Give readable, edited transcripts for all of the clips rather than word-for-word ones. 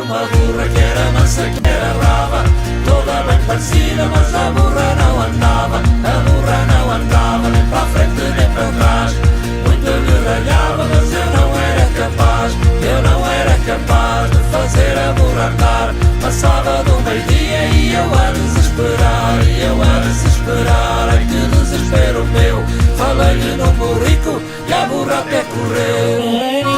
uma burra que era mansa, que era brava, toda bem parecida, mas a burra não andava. A burra não andava nem para a frente nem para trás. Muito lhe ralhava, mas eu não era capaz. Eu não era capaz de fazer a burra andar. Passava do meio-dia e eu a desesperar, e eu a desesperar. Ai que desespero meu, falei-lhe num burrico e a burra até correu.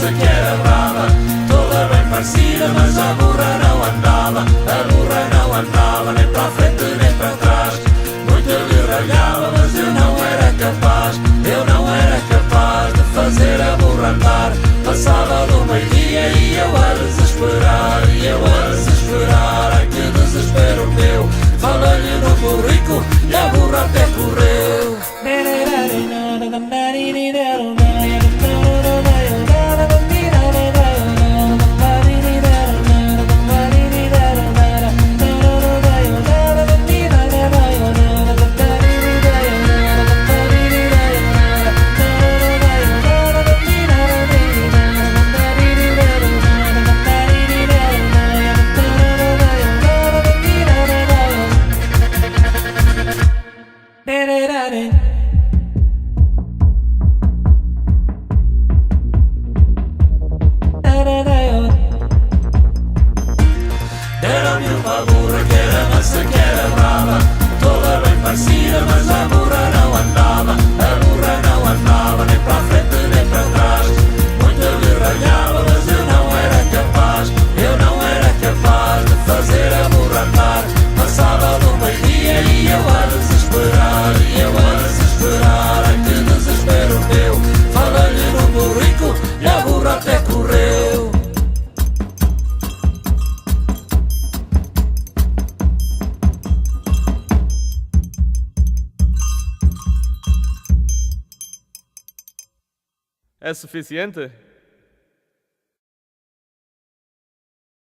Que era brava, toda bem parecida, mas a burra não andava. A burra não andava nem para a frente nem para trás. Muito lhe ralhava, mas eu não era capaz. Eu não era capaz de fazer a burra andar. Passava do meio-dia e eu a desesperar, e eu a desesperar. Ai que desespero meu, falei-lhe no burrico e a burra até correu. Deram-me uma burra que era mansa, que era brava, toda bem parecida, mas a burra não andava. A burra não andava nem para a frente nem para trás. Muito lhe ralhava, mas eu não era capaz. Eu não era capaz de fazer a burra andar. Passava do meio-dia e eu a desesperar, e eu a desesperar. Ai que desespero meu, falei-lhe no burrico e a burra até correu. É suficiente?